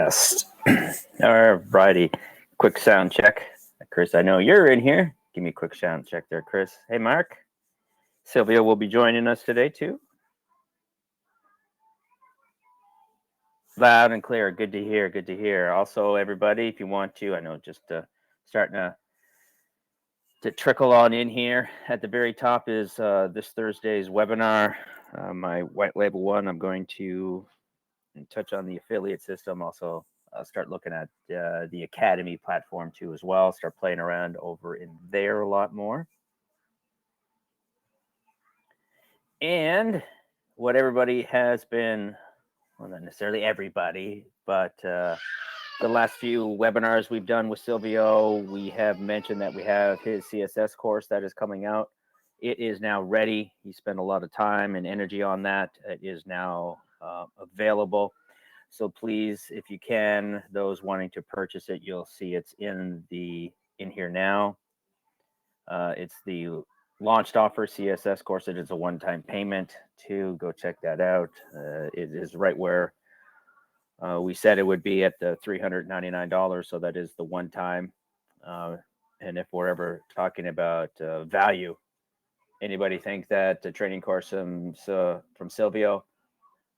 Test. All righty. Quick sound check. Chris, I know you're in here. Give me a quick sound check there, Chris. Hey, Mark. Silvio will be joining us today, too. Loud and clear. Good to hear. Good to hear. Also, everybody, if you want to, I know just starting to trickle on in here. At the very top is this Thursday's webinar, my white label one. I'm going to touch on the affiliate system. Also, start looking at the Academy platform too as well. Start playing around over in there a lot more. And what everybody has been, well, not necessarily everybody, but the last few webinars we've done with Silvio, we have mentioned that we have his CSS course that is coming out. It is now ready. He spent a lot of time and energy on that. It is now available. So please, if you can, those wanting to purchase it, you'll see it's in here now. It's the launched offer CSS course. It is a one-time payment to go check that out. It is right where we said it would be at the $399. So that is the one time. And if we're ever talking about value, anybody think that the training course from Silvio,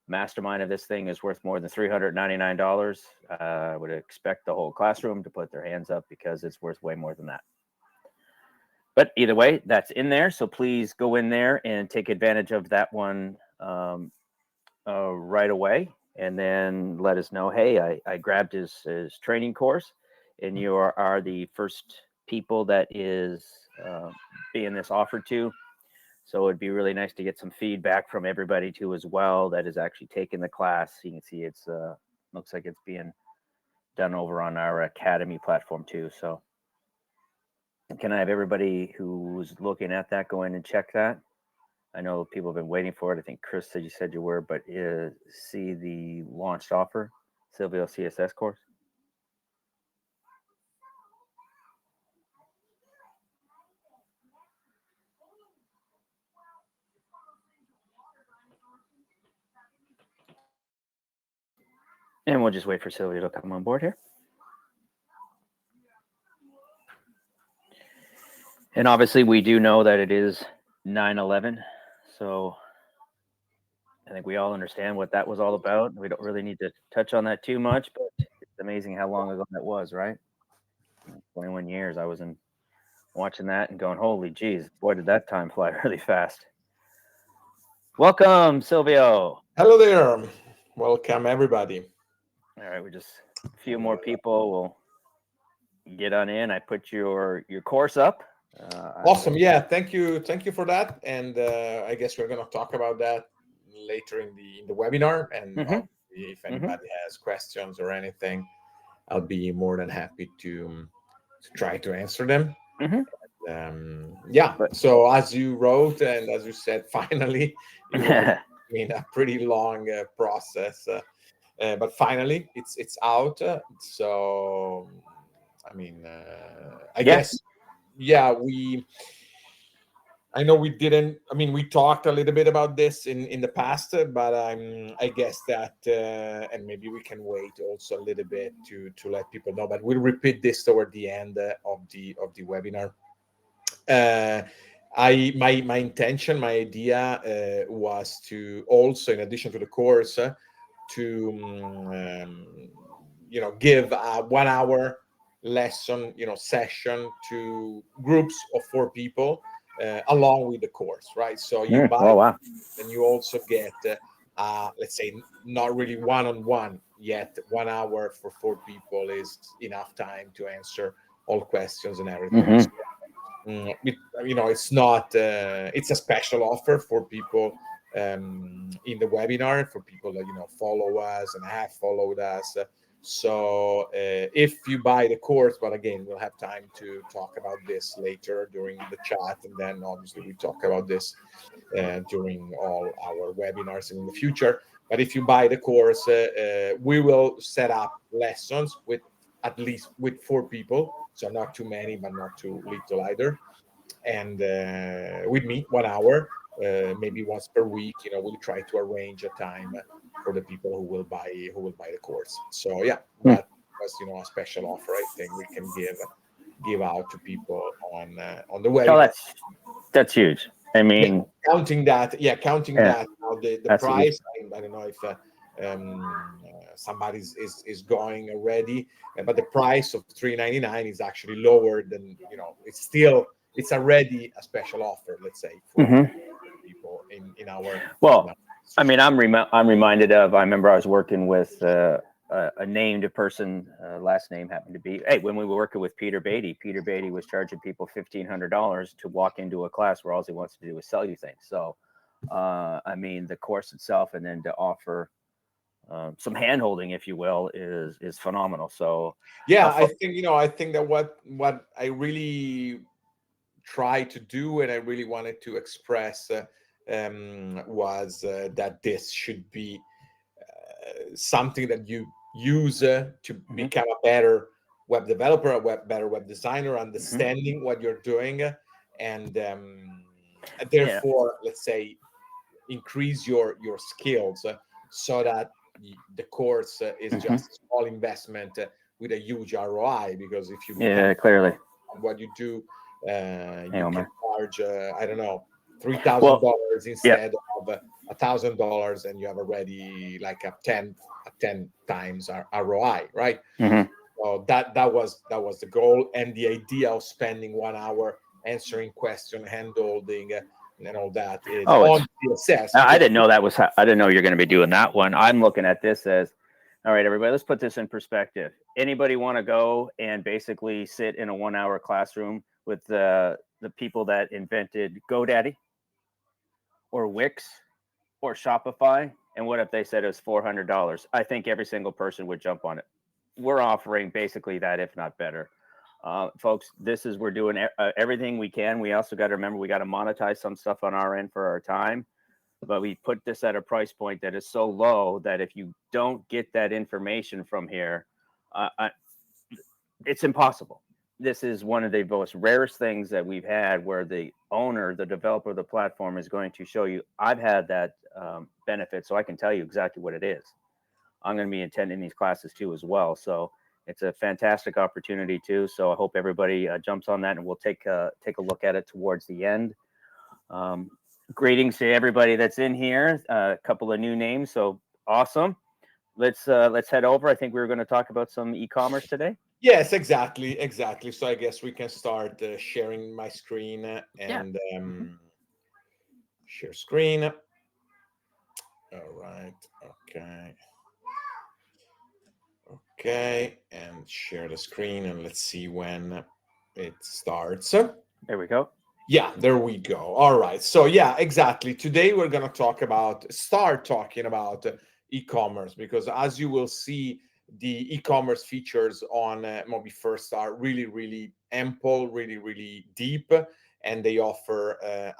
mastermind of this thing, is worth more than $399? I would expect the whole classroom to put their hands up because it's worth way more than that. But either way, that's in there. So please go in there and take advantage of that one right away. And then let us know, hey, I grabbed his training course, and you are the first people that is being this offered to. So it'd be really nice to get some feedback from everybody too as well that is actually taking the class. You can see it's looks like it's being done over on our Academy platform too. So can I have everybody who's looking at that go in and check that? I know people have been waiting for it. I think Chris said you were, but see the launched offer, Silvio CSS course. And we'll just wait for Silvio to come on board here. And obviously, we do know that it is 9/11. So I think we all understand what that was all about. We don't really need to touch on that too much, but it's amazing how long ago that was, right? 21 years. I was watching that and going, holy geez, boy, did that time fly really fast. Welcome, Silvio. Hello there. Welcome, everybody. All right, we just a few more people will get on in. I put your course up. Awesome. Yeah, thank you for that. And I guess we're going to talk about that later in the webinar. And if anybody has questions or anything, I'll be more than happy to try to answer them. So as you wrote and as you said, finally, it was been a pretty long process, but finally it's out. So I mean, I guess, yeah, I know we didn't. I mean, we talked a little bit about this in the past, but I guess that, and maybe we can wait also a little bit to let people know. But we'll repeat this toward the end of the webinar. My intention, my idea was to also, in addition to the course, to give a 1 hour lesson, session to groups of 4 people. Along with the course, right? So you buy, and you also get, let's say, not really one-on-one yet. 1 hour for 4 people is enough time to answer all questions and everything. So, it's not. It's a special offer for people in the webinar, for people that follow us and have followed us. So if you buy the course, but again, we'll have time to talk about this later during the chat, and then obviously we talk about this during all our webinars in the future. But if you buy the course, we will set up lessons with at least 4 people, so not too many, but not too little either, and with me 1 hour. maybe once per week, we'll try to arrange a time for the people who will buy the course. So yeah, that was a special offer I think we can give out to people on the Oh, webinar. that's huge. I Yeah, mean, counting that, yeah, now the that's a huge. price. I don't know if somebody is going already, but the price of 399 is actually lower than it's already a special offer, let's say, for Mm-hmm. people in our Well, I industry. mean, I'm reminded of. I remember I was working with a named person. Last name happened to be. Hey, when we were working with Peter Beatty, Peter Beatty was charging people $1,500 to walk into a class where all he wants to do is sell you things. So, I mean, the course itself, and then to offer some hand holding, if you will, is phenomenal. So, Yeah, fo- I think that what I really try to do and I really wanted to express was that this should be something that you use to Mhm, become a better web developer, better web designer, mhm. understanding what you're doing, and Yeah. therefore, let's say, increase your skills so that the course is Mhm. just a small investment with a huge ROI. Because if you become Yeah, clearly. what you do, Hey, you can Omar. charge I don't know, Well, $3,000 yeah. instead of $1,000, and you have already like a 10 times ROI, right? Hmm. So that was the goal, and the idea of spending 1 hour answering question, hand holding, and all that is Oh, on it's. CSS I because didn't know that was. I didn't know you're going to be doing that one. I'm looking at this as, all right, everybody. Let's put this in perspective. Anybody want to go and basically sit in a 1 hour classroom with the people that invented GoDaddy or Wix or Shopify? And what if they said it was $400? I think every single person would jump on it. We're offering basically that, if not better. Folks, we're doing everything we can. We also got to remember we got to monetize some stuff on our end for our time, but we put this at a price point that is so low that if you don't get that information from here, uh, it's impossible. This is one of the most rarest things that we've had where the owner, the developer of the platform is going to show you. I've had that benefit, so I can tell you exactly what it is. I'm going to be attending these classes too as well. So it's a fantastic opportunity too. So I hope everybody jumps on that, and we'll take a look at it towards the end. Um, Greetings to everybody that's in here. A couple of new names, so awesome. Let's head over. I think we were going to talk about some e-commerce today. yes, exactly. So I guess we can start sharing my screen Yeah. and share screen. All right. Okay. Okay, and share the screen, and let's see when it starts. There we go. Yeah, there we go. All right. So yeah, exactly. Today we're going to start talking about e-commerce, because as you will see, the e-commerce features on Mobi First are really, really ample, really, really deep, and they offer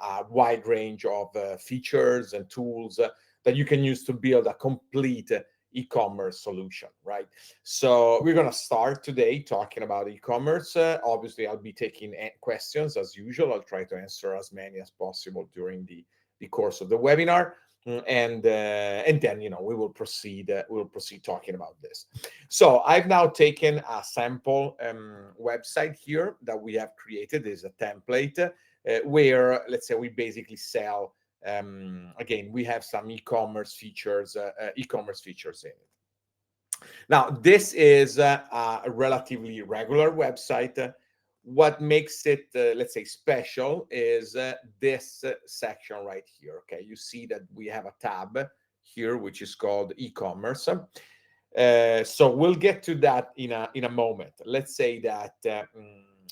a wide range of features and tools that you can use to build a complete e-commerce solution, right? So we're going to start today talking about e-commerce. Obviously, I'll be taking questions as usual. I'll try to answer as many as possible during the course of the webinar. And then we will proceed. We'll proceed talking about this. So I've now taken a sample website here that we have created. Is a template where, let's say, we basically sell. Again, we have some e-commerce features in it. Now, this is a relatively regular website. What makes it, let's say, special is this section right here. Okay, you see that we have a tab here, which is called e-commerce. So we'll get to that in a moment. Let's say that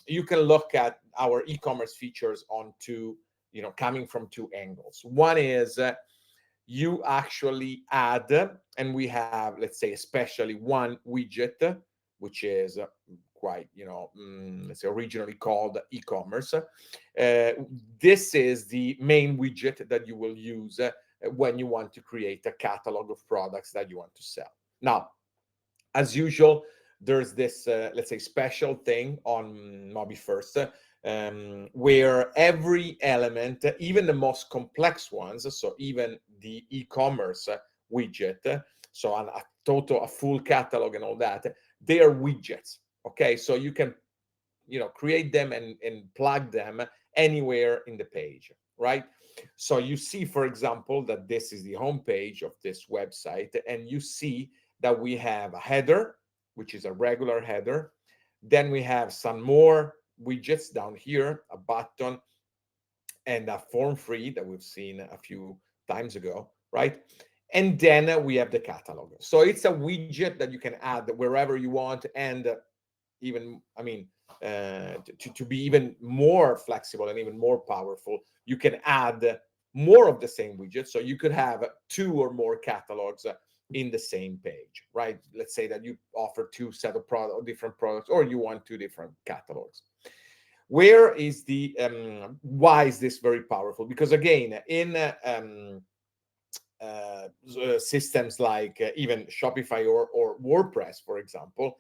you can look at our e-commerce features coming from two angles. One is you actually add, and we have, let's say, especially one widget, which is quite, let's say, originally called e-commerce. This is the main widget that you will use when you want to create a catalog of products that you want to sell. Now, as usual, there's this, let's say, special thing on Mobi First. where every element, even the most complex ones, so even the e-commerce widget, so a full catalog and all that, they are widgets. Okay, so you can create them and plug them anywhere in the page, right? So you see, for example, that this is the home page of this website, and you see that we have a header, which is a regular header. Then we have some more widgets down here, a button and a form free that we've seen a few times ago, right? And then we have the catalog. So it's a widget that you can add wherever you want, and even, I mean, to be even more flexible and even more powerful, you can add more of the same widget. So you could have 2 or more catalogs in the same page, right? Let's say that you offer 2 set of different products, or you want 2 different catalogs. Where is the why is this very powerful? Because again, in systems like even Shopify or WordPress, for example,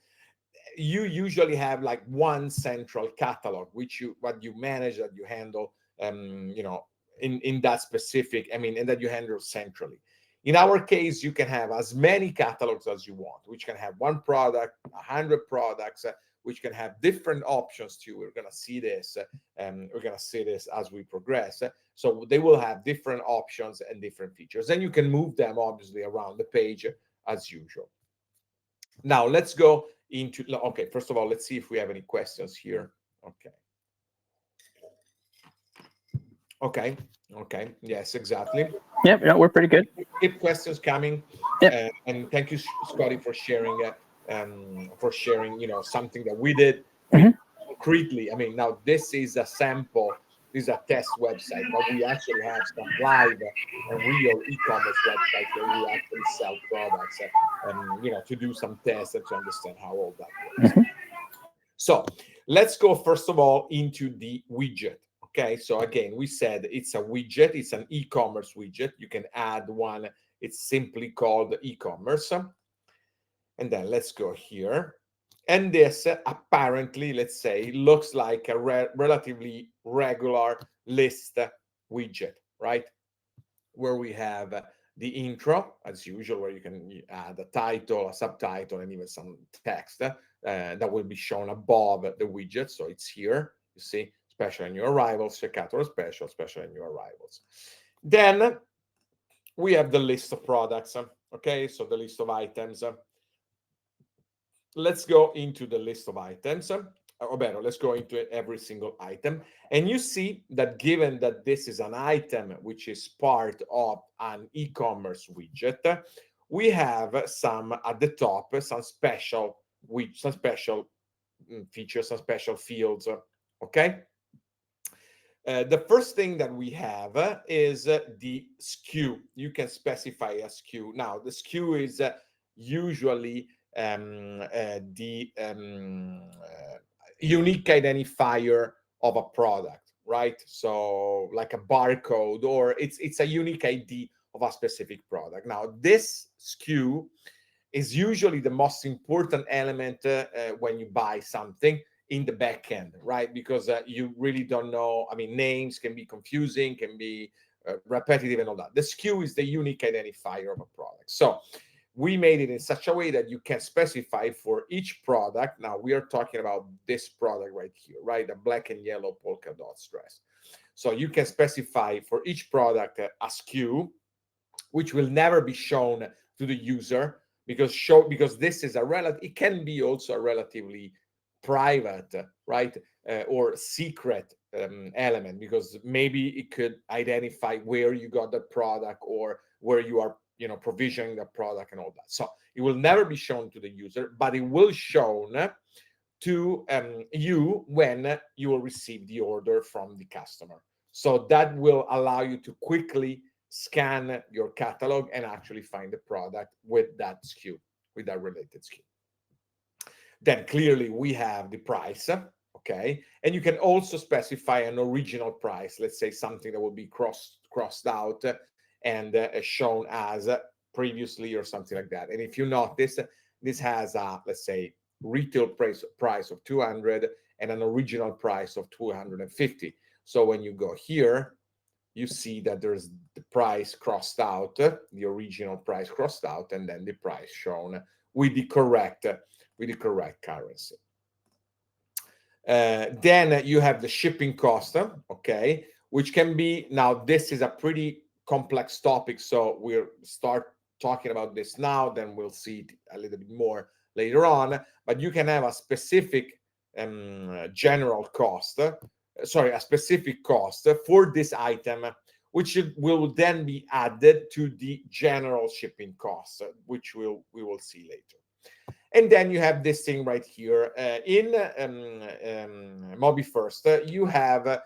you usually have like one central catalog, which what you manage, that you handle, in that specific, and that you handle centrally. In our case, you can have as many catalogs as you want, which can have one product, 100 products, which can have different options too. We're going to see this, as we progress. So they will have different options and different features, and you can move them obviously around the page as usual. Now let's go into, okay, first of all, let's see if we have any questions here. Okay, yes, exactly. Yep, no, we're pretty good. Keep questions coming. Yep. And thank you, Scotty, for sharing something that we did concretely. Now this is a sample, this is a test website, but we actually have some live and real e-commerce websites where we actually sell products, to do some tests and to understand how all that works. So let's go first of all into the widget. Okay, so again, we said it's a widget, it's an e-commerce widget. You can add one, it's simply called e-commerce. And then let's go here. And this apparently, let's say, looks like a relatively regular list widget, right? Where we have the intro, as usual, where you can add a title, a subtitle, and even some text that will be shown above the widget. So it's here, you see, special and new arrivals, checkout or special and new arrivals. Then we have the list of products. Okay, so the list of items. Let's go into the list of items. Or better, let's go into every single item. And you see that given that this is an item which is part of an e-commerce widget, we have some at the top, some special features, some special fields. Okay. The first thing that we have is the SKU. You can specify a SKU. Now, the SKU is usually the unique identifier of a product, right? So like a barcode, or it's a unique ID of a specific product. Now, this SKU is usually the most important element when you buy something in the back end, right? Because you really don't know. Names can be confusing, can be repetitive and all that. The SKU is the unique identifier of a product. So we made it in such a way that you can specify for each product. Now we are talking about this product right here, right? The black and yellow polka dot dress. So you can specify for each product a SKU, which will never be shown to the user, because this is it can be also a relatively private, right, or secret element, because maybe it could identify where you got the product or where you are provisioning the product and all that. So it will never be shown to the user, but it will shown to you when you will receive the order from the customer. So that will allow you to quickly scan your catalog and actually find the product with that SKU, with that related SKU. Then clearly we have the price, okay? And you can also specify an original price, let's say something that will be crossed out and shown as previously or something like that. And if you notice, this has a, let's say, retail price of 200, and an original price of 250. So when you go here, you see that there's the price crossed out, the original price crossed out, and then the price shown with the correct currency. Then you have the shipping cost, okay, which can be, now this is a pretty complex topic, so we'll start talking about this now, then we'll see it a little bit more later on, but you can have a specific general cost, a specific cost for this item, which will then be added to the general shipping cost, which we will see later. And then you have this thing right here. In MobiFirst, you have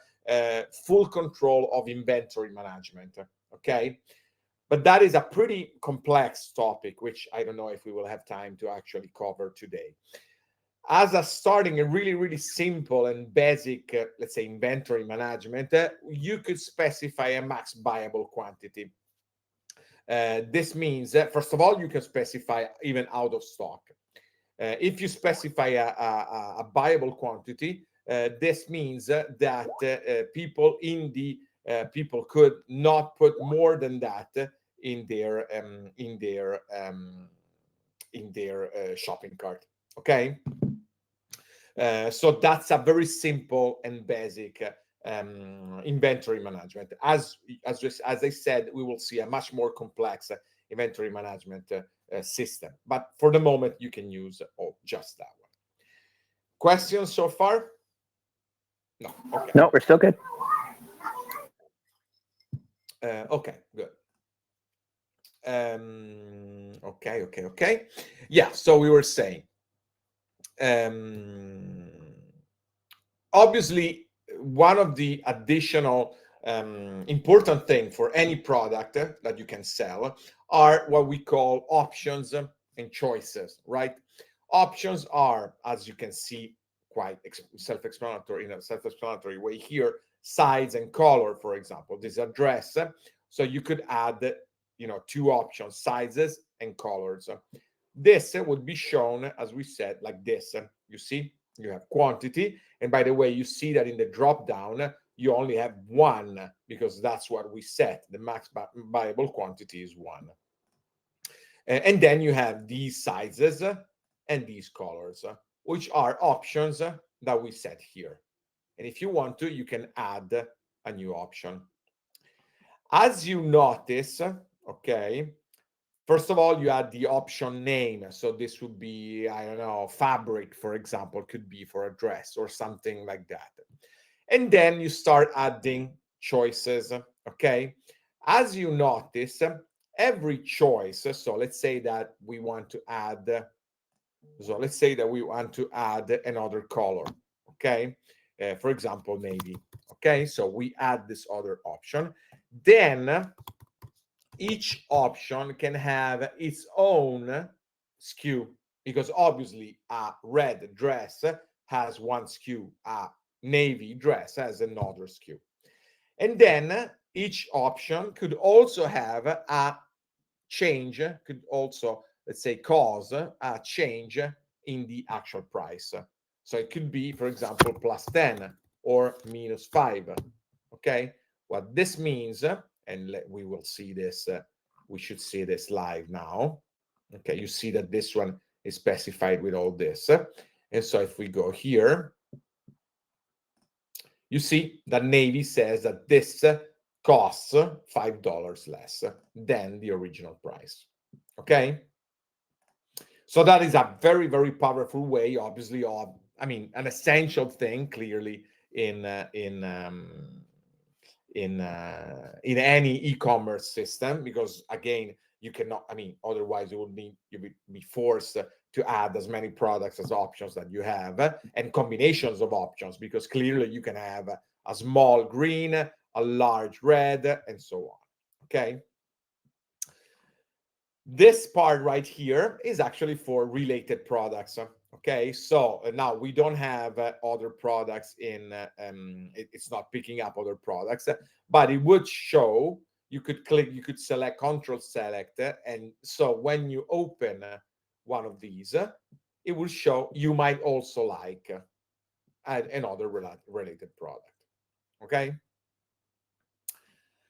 full control of inventory management, okay? But that is a pretty complex topic, which I don't know if we will have time to actually cover today. As a starting, a really, really simple and basic, let's say, inventory management, you could specify a max buyable quantity. This means that, first of all, you can specify even out of stock. If you specify a buyable quantity, this means that people could not put more than that in their shopping cart. Okay, so that's a very simple and basic inventory management. As I said, we will see a much more complex inventory management system, but for the moment you can use just that one. Questions so far? No. Okay. No, we're still good. Okay, good. Okay. Yeah, so we were saying, obviously, one of the additional important thing for any product that you can sell are what we call options and choices, right? Options are, as you can see, quite self-explanatory in a self-explanatory way here, size and color, for example. This address, so you could add, two options, sizes and colors. This would be shown, as we said, like this. You see, you have quantity, and by the way, you see that in the drop down you only have one, because that's what we set. The max buyable quantity is one. And then you have these sizes and these colors, which are options that we set here. And if you want to, you can add a new option. As you notice, okay, first of all, you add the option name. So this would be, I don't know, fabric, for example, could be for a dress or something like that. And then you start adding choices, okay? As you notice, every choice, so let's say that we want to add another color, okay? For example, navy, okay? So we add this other option. Then each option can have its own SKU, because obviously a red dress has one SKU, a navy dress has another SKU. And then each option could also have a change, could also, let's say, cause a change in the actual price. So it could be, for example, +10 or -5. Okay, what this means, and we will see this, we should see this live now. Okay, you see that this one is specified with all this. And so if we go here, you see that Navy says that this costs $5 less than the original price. Okay, so that is a very, very powerful way, obviously, of, I mean, an essential thing, clearly, in any e-commerce system, because again, you cannot, I mean, otherwise you would be forced to add as many products as options that you have, and combinations of options, because clearly you can have a small green, a large red, and so on. Okay, this part right here is actually for related products. Okay, so now we don't have other products in, it's not picking up other products, but it would show, you could click, you could select, control select, and so when you open one of these, it will show you might also like. add another related product. Okay.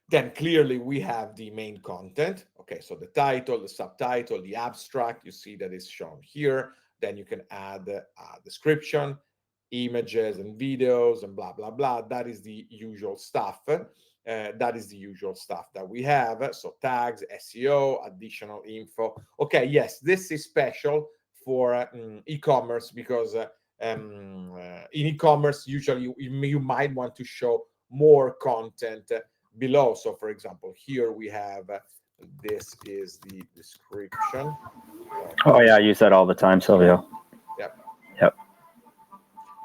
Then clearly we have the main content. Okay, so the title, the subtitle, the abstract, you see that is shown here. Then you can add a description, images and videos and blah, blah, blah. That is the usual stuff. That is the usual stuff that we have. So tags, SEO, additional info. Okay, yes, this is special for e-commerce because in e-commerce, usually you might want to show more content below. So for example, here we have this is the description. Oh yeah, I use that all the time, Silvio. Yep. Yep.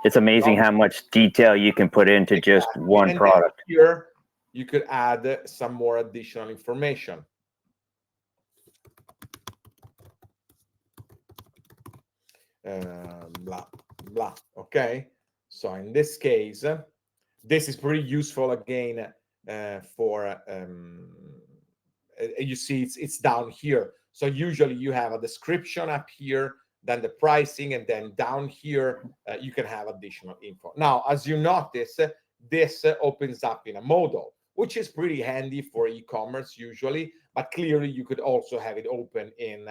It's amazing how much detail you can put into just one product. Here you could add some more additional information. Blah blah. Okay, so in this case, this is pretty useful again for you see it's down here. So usually you have a description up here, then the pricing, and then down here you can have additional info. Now, as you notice, this opens up in a modal, which is pretty handy for e-commerce usually, but clearly you could also have it open in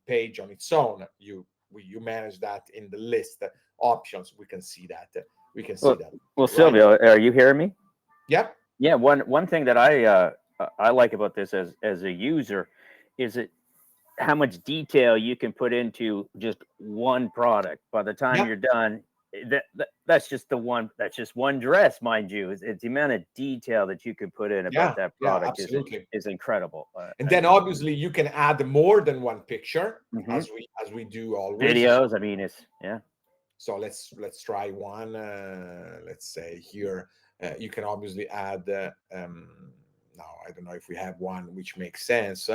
page on its own. You manage that in the list options. We can see that. We can see that. Well, Silvio, are you hearing me? Yep. Yeah. One thing that I like about this as a user is how much detail you can put into just one product. By the time you're done, that's just one dress, mind you. It's the amount of detail that you can put in about that product is incredible. And then obviously you can add more than one picture, as we do always. Videos. I mean, it's So let's try one. Let's say here you can obviously add. Now I don't know if we have one which makes sense.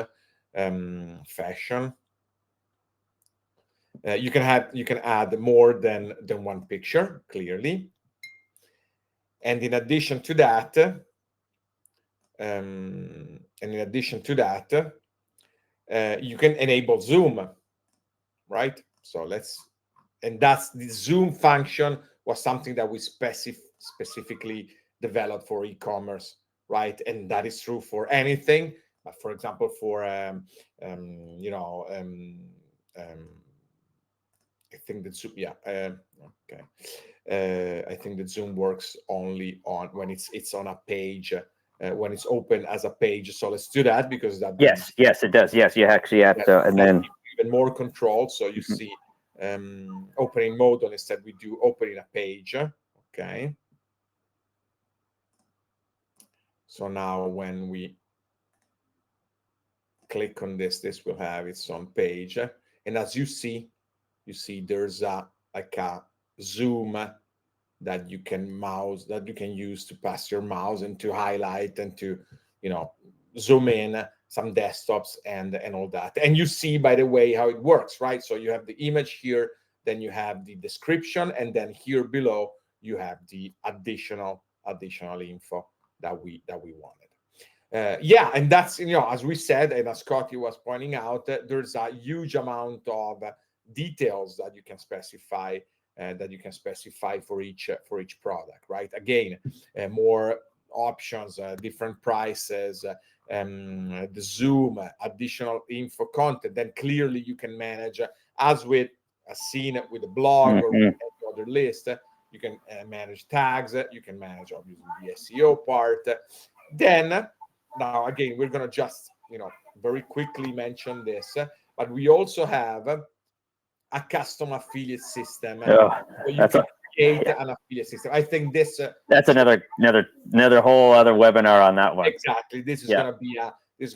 Fashion. You can add more than one picture, clearly. And in addition to that, you can enable Zoom, right? So and that's the Zoom function was something that we specifically developed for e-commerce, right? And that is true for anything. For example, for I think that Zoom, okay. I think that Zoom works only on when it's on a page, when it's open as a page. So let's do that because that yes, it does. Yes, you actually have to, and then even more control. So you see, opening mode, and instead we do opening a page. Okay. So now when we click on this will have its own page, and as you see there's like a zoom that you can use to pass your mouse and to highlight and to zoom in some desktops and all that. And you see, by the way, how it works, right? So you have the image here, then you have the description, and then here below you have the additional info that we wanted. And that's, as we said, and as Scotty was pointing out, there's a huge amount of details that you can specify for each product, right? Again, more options, different prices, the zoom, additional info content. Then clearly you can manage, as with a scene with a blog or with any other list, you can manage tags, you can manage obviously the SEO part. Then now again, we're going to just very quickly mention this, but we also have a custom affiliate system. So you can create an affiliate system. I think this that's another whole other webinar on that one. Exactly. This is going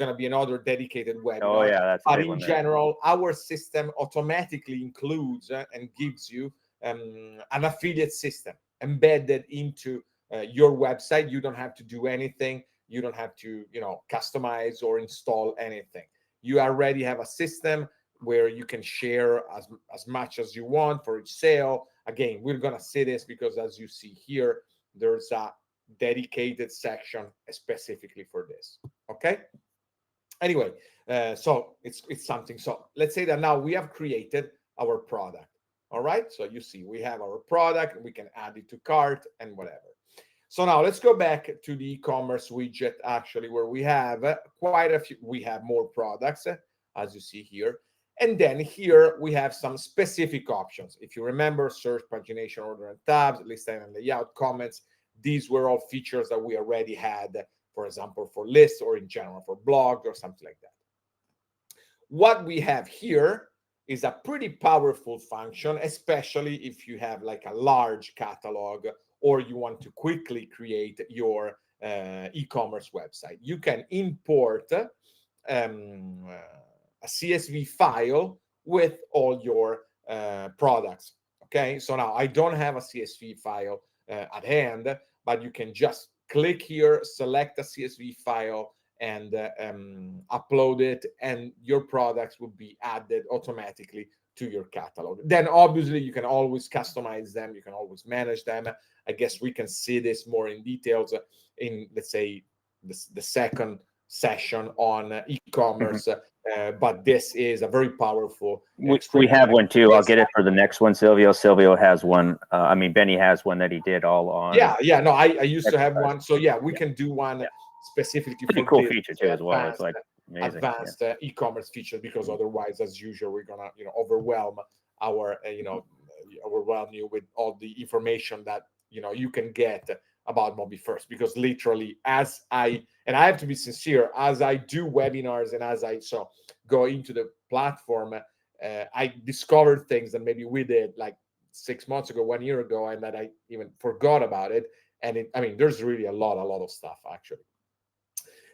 to be another dedicated webinar. Oh yeah, that's but in general, our system automatically includes and gives you an affiliate system embedded into your website. You don't have to do anything. You don't have to customize or install anything. You already have a system where you can share as much as you want for each sale. Again, we're going to see this because, as you see here, there's a dedicated section specifically for this. Okay. Anyway, so it's something. So let's say that now we have created our product. All right, so you see we have our product, we can add it to cart and whatever. So now let's go back to the e-commerce widget, actually, where we have quite a few, we have more products, as you see here. And then here we have some specific options. If you remember, search, pagination, order and tabs, list and layout, comments, these were all features that we already had, for example, for lists or in general for blogs or something like that. What we have here is a pretty powerful function, especially if you have like a large catalog or you want to quickly create your e-commerce website. You can import a CSV file with all your products. Okay, so now I don't have a CSV file at hand, but you can just click here, select a CSV file, and upload it, and your products will be added automatically to your catalog. Then obviously you can always customize them, you can always manage them. I guess we can see this more in details in, let's say, the second session on e-commerce, but this is a very powerful. We have one too. I'll get it for the next one, Silvio. Silvio has one. I mean, Benny has one that he did all on. Yeah. No, I used to have one. So yeah, we can do one specifically pretty for cool this feature too, as well. It's like amazing. Advanced e-commerce feature, because otherwise, as usual, we're gonna overwhelm our overwhelm you with all the information that you can get about MobiFirst. Because literally, and I have to be sincere, as I do webinars and as I go into the platform, I discovered things that maybe we did like 6 months ago, 1 year ago, and that I even forgot about it. And there's really a lot of stuff actually.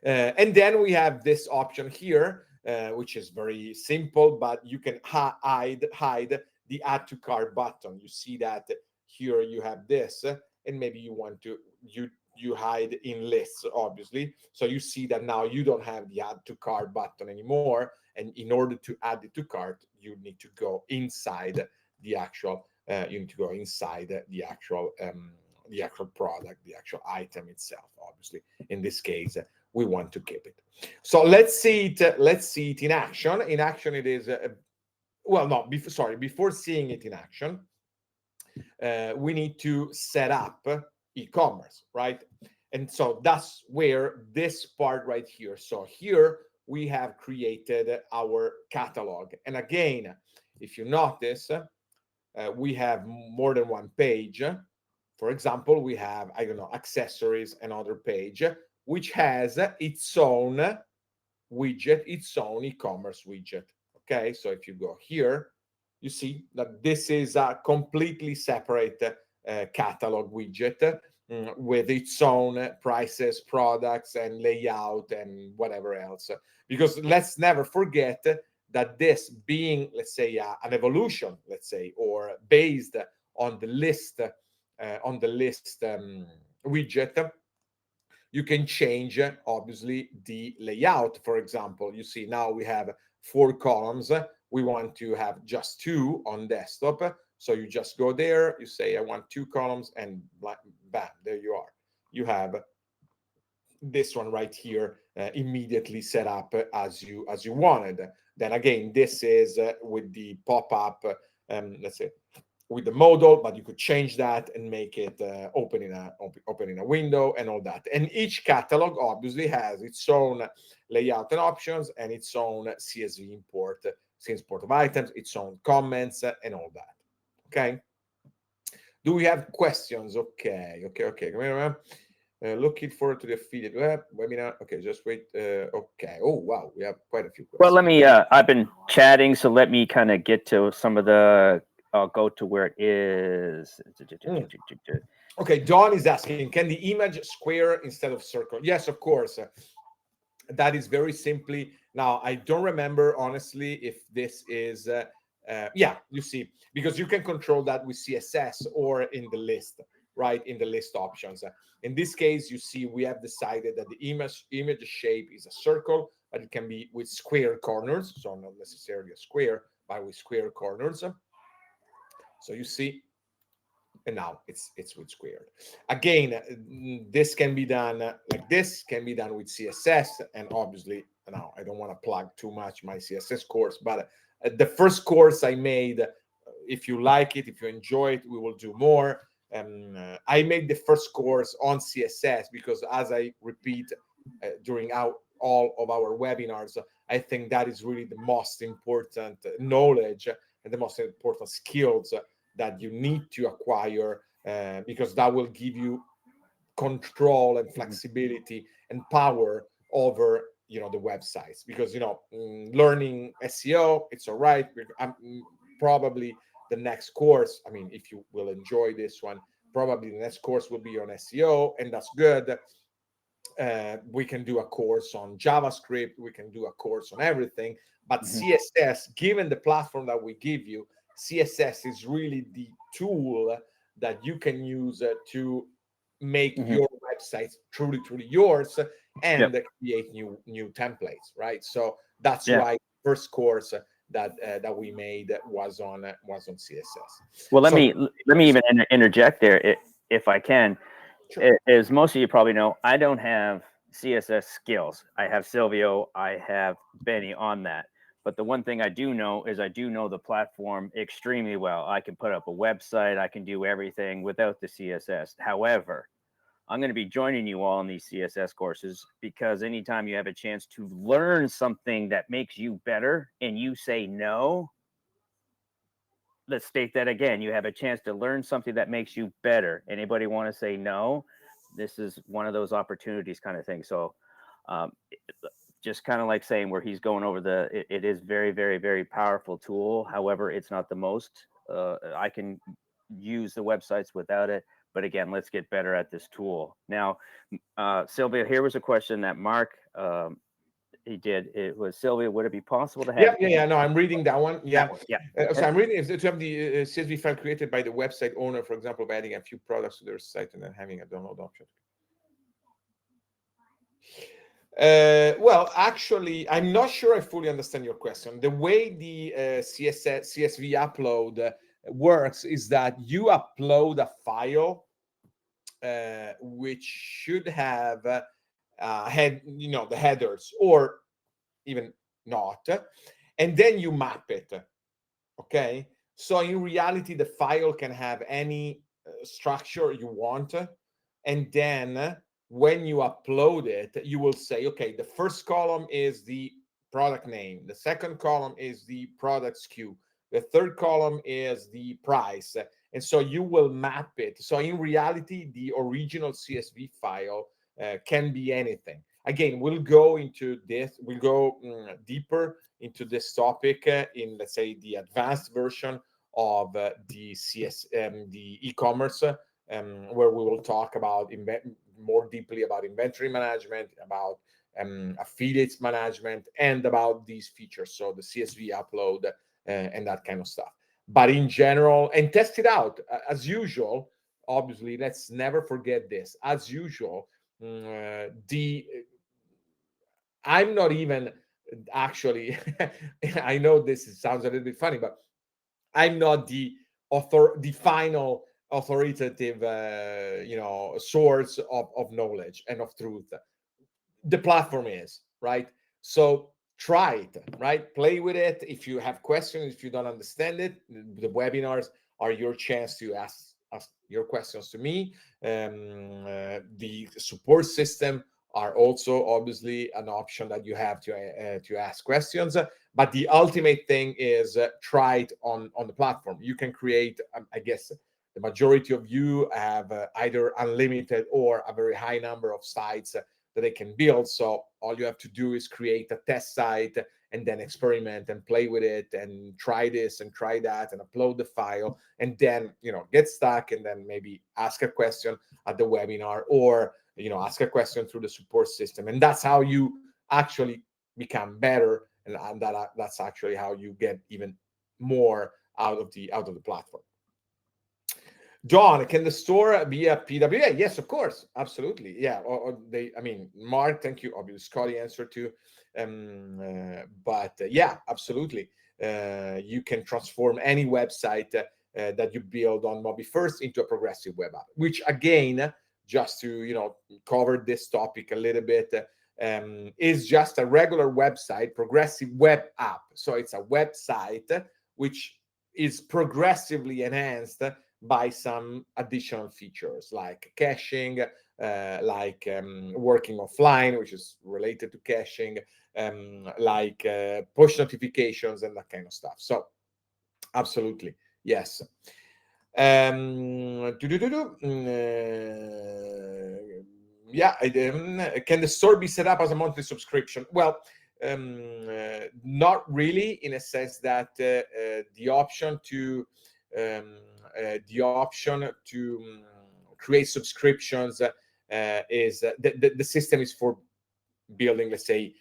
And then we have this option here, which is very simple, but you can hide the add to cart button. You see that here you have this, and maybe you want to you hide in lists, obviously. So you see that now you don't have the add to cart button anymore, and in order to add it to cart, you need to go inside the actual the actual product, the actual item itself. Obviously, in this case, we want to keep it. So let's see it in action. In action, it is before seeing it in action, we need to set up e-commerce, right? And so that's where this part right here. So here we have created our catalog, and again, if you notice, we have more than one page. For example, we have, I don't know, accessories, another page, which has its own widget, its own e-commerce widget. Okay, so if you go here, you see that this is a completely separate catalog widget with its own prices, products, and layout, and whatever else. Because let's never forget that this being, let's say, an evolution, let's say, or based on the list widget, you can change obviously the layout. For example, you see now we have 4 columns. We want to have just 2 on desktop, so you just go there, you say I want 2 columns, and bam, there you are. You have this one right here immediately set up as you wanted. Then again, this is with the pop-up, let's say, with the modal, but you could change that and make it open in a window and all that. And each catalog obviously has its own layout and options, and its own CSV import of items, its own comments, and all that. Okay. Do we have questions? Okay. Looking forward to the affiliate webinar. Okay, just wait. Okay. Oh wow, we have quite a few questions. Well, let me. I've been chatting, so let me kind of get to some of the. I'll go to where it is. Okay, Don is asking, can the image square instead of circle? Yes, of course. That is very simply. Now, I don't remember honestly if this is. Yeah, you see, because you can control that with CSS or in the list, right? In the list options. In this case, you see we have decided that the image shape is a circle, but it can be with square corners, so not necessarily a square, but with square corners. So you see, and now it's with squared. Again, this can be done like this, can be done with CSS, and obviously now I don't want to plug too much my CSS course, but the first course I made if you like it, if you enjoy it, we will do more. I made the first course on CSS because, as I repeat during all of our webinars, I think that is really the most important knowledge and the most important skills that you need to acquire, because that will give you control and flexibility and power over the websites. Because learning SEO, it's all right. Probably the next course, I mean, if you will enjoy this one, probably the next course will be on SEO, and that's good. We can do a course on JavaScript, we can do a course on everything, but CSS, given the platform that we give you, CSS is really the tool that you can use to make your websites truly yours, and create new templates, right? So that's why first course that we made was on CSS. Well, let me even interject there, if I can. Sure. As most of you probably know, I don't have CSS skills. I have Silvio, I have Benny on that. But the one thing I do know is I do know the platform extremely well. I can put up a website, I can do everything without the CSS. However, I'm going to be joining you all in these CSS courses, because anytime you have a chance to learn something that makes you better and you say no, let's state that again. You have a chance to learn something that makes you better. Anybody want to say no? This is one of those opportunities, kind of thing. So just kind of like saying where he's going over it is very, very, very powerful tool. However, it's not the most. I can use the websites without it. But again, let's get better at this tool. Now, Sylvia, here was a question that Mark he did. It was, Silvio, would it be possible to have? No, I'm reading that one. So I'm reading if to have the CSV file created by the website owner, for example, by adding a few products to their site and then having a download option. Well, actually, I'm not sure I fully understand your question. The way the CSV upload works is that you upload a file which should have the headers, or even not, and then you map it. Okay, so in reality, the file can have any structure you want, and then when you upload it, you will say, okay, the first column is the product name, the second column is the product SKU, the third column is the price, and so you will map it. So in reality, the original CSV file can be anything. Again, we'll go into this, we'll go deeper into this topic in, let's say, the advanced version of the e-commerce, where we will talk about more deeply about inventory management, about affiliates management, and about these features, so the CSV upload and that kind of stuff. But in general, and test it out as usual. Obviously, let's never forget this. As usual, I'm not even actually, I know this sounds a little bit funny, but I'm not the final authoritative source of knowledge and of truth. The platform is, right? So try it, right? Play with it. If you have questions, if you don't understand it, the webinars are your chance to ask your questions to me. The support system are also obviously an option that you have to ask questions. But the ultimate thing is try it on the platform. You can create, I guess, the majority of you have either unlimited or a very high number of sites that they can build. So all you have to do is create a test site and then experiment and play with it and try this and try that and upload the file, and then get stuck and then maybe ask a question at the webinar, or ask a question through the support system. And that's how you actually become better, and that's actually how you get even more out of the platform. John, can the store be a PWA? Yes, of course, absolutely. Yeah, or they. I mean, Mark, thank you. Obviously, Scotty answered too. But yeah, absolutely. You can transform any website that you build on MobiFirst into a progressive web app. Which, again, just to cover this topic a little bit, is just a regular website, progressive web app. So it's a website which is progressively enhanced by some additional features like caching, like working offline, which is related to caching, like push notifications and that kind of stuff. So absolutely, yes. Yeah, can the store be set up as a monthly subscription? Well, not really, in a sense that the option to create subscriptions is the system is for building, let's say,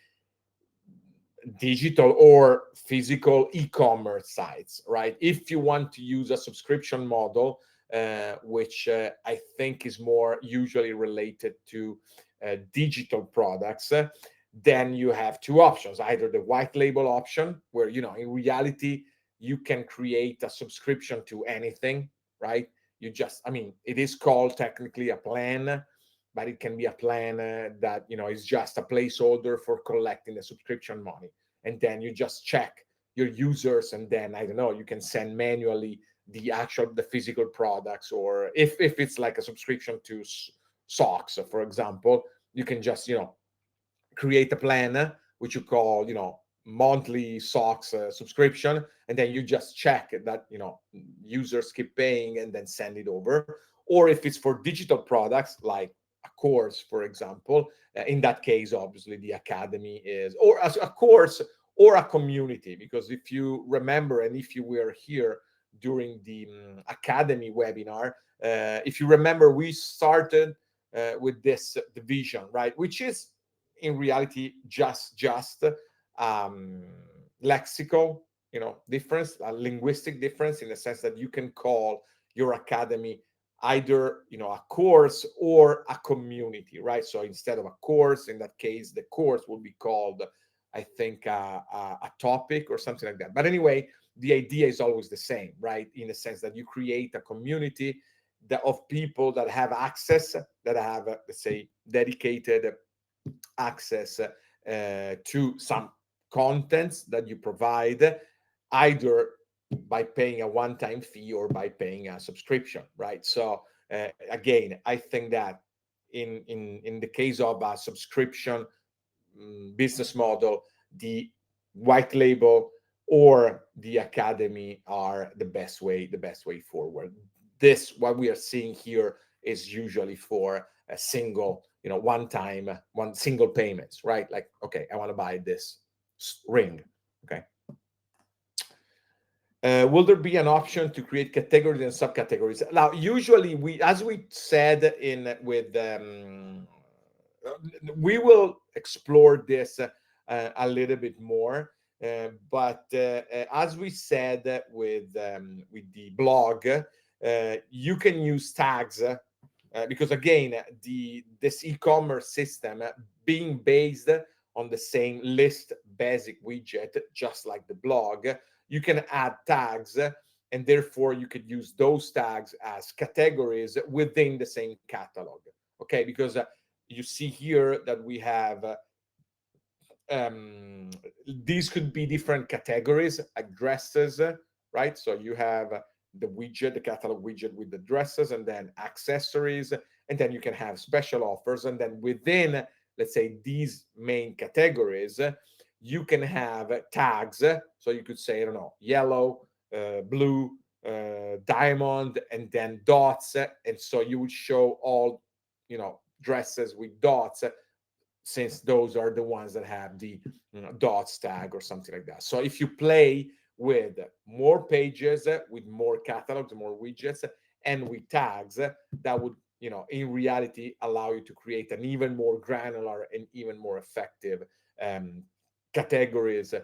digital or physical e-commerce sites, right? If you want to use a subscription model, which I think is more usually related to digital products, then you have two options: either the white label option, where in reality you can create a subscription to anything, right? You just, I mean, it is called technically a plan, but it can be a plan that is just a placeholder for collecting the subscription money, and then you just check your users, and then I don't know, you can send manually the physical products, or if it's like a subscription to socks, for example, you can just create a plan which you call monthly socks subscription, and then you just check that users keep paying and then send it over. Or if it's for digital products like a course, for example, in that case obviously the academy is, or as a course or a community, because if you remember, and if you were here during the academy webinar, if you remember, we started with this division, right, which is in reality just um, lexical, difference, a linguistic difference, in the sense that you can call your academy either a course or a community, right? So instead of a course, in that case, the course will be called, I think, a topic or something like that. But anyway, the idea is always the same, right? In the sense that you create a community of people that have access, that have, let's say, dedicated access to some contents that you provide, either by paying a one-time fee or by paying a subscription, right? So again, I think that in the case of a subscription business model, the white label or the academy are the best way forward. This, what we are seeing here, is usually for a single, one single payments, right? Like, okay, I want to buy this ring. Okay. Will there be an option to create categories and subcategories? Now, usually as we said we will explore this a little bit more. But as we said with the blog, you can use tags because again, this e-commerce system being based on the same list basic widget, just like the blog, you can add tags, and therefore you could use those tags as categories within the same catalog. Okay, because you see here that we have these could be different categories, like dresses, right? So you have the widget, the catalog widget with the dresses, and then accessories, and then you can have special offers. And then within, let's say, these main categories, you can have tags. So you could say, I don't know, yellow, blue, diamond, and then dots. And so you would show all, dresses with dots, since those are the ones that have the dots tag or something like that. So if you play with more pages, with more catalogs, more widgets, and with tags, that would, in reality, allow you to create an even more granular and even more effective categories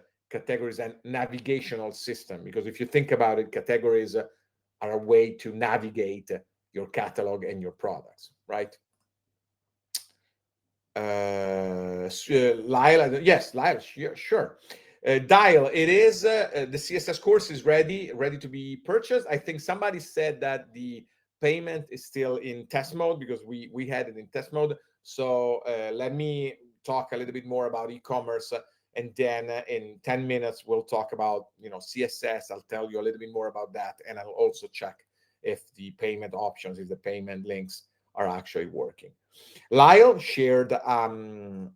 and navigational system. Because if you think about it, categories are a way to navigate your catalog and your products, right? Lyle, yes, Lyle, sure. Dial, it is the CSS course is ready to be purchased. I think somebody said that the payment is still in test mode, because we had it in test mode. So let me talk a little bit more about e-commerce And then in 10 minutes, we'll talk about, CSS. I'll tell you a little bit more about that. And I'll also check if the payment options, if the payment links are actually working. Lyle shared a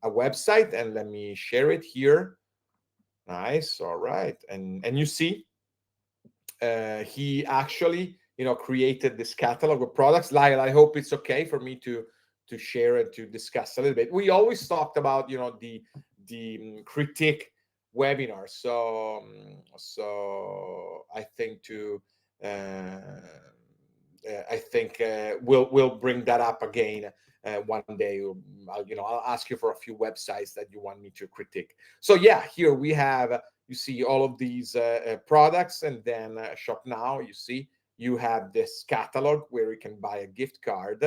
website, and let me share it here. Nice. All right. And you see, he actually, created this catalog of products. Lyle, I hope it's okay for me to share and to discuss a little bit. We always talked about, the critique webinar. So I think we'll bring that up again one day. I'll ask you for a few websites that you want me to critique. So yeah, here we have, you see all of these products, and then shop now. You see you have this catalog where you can buy a gift card,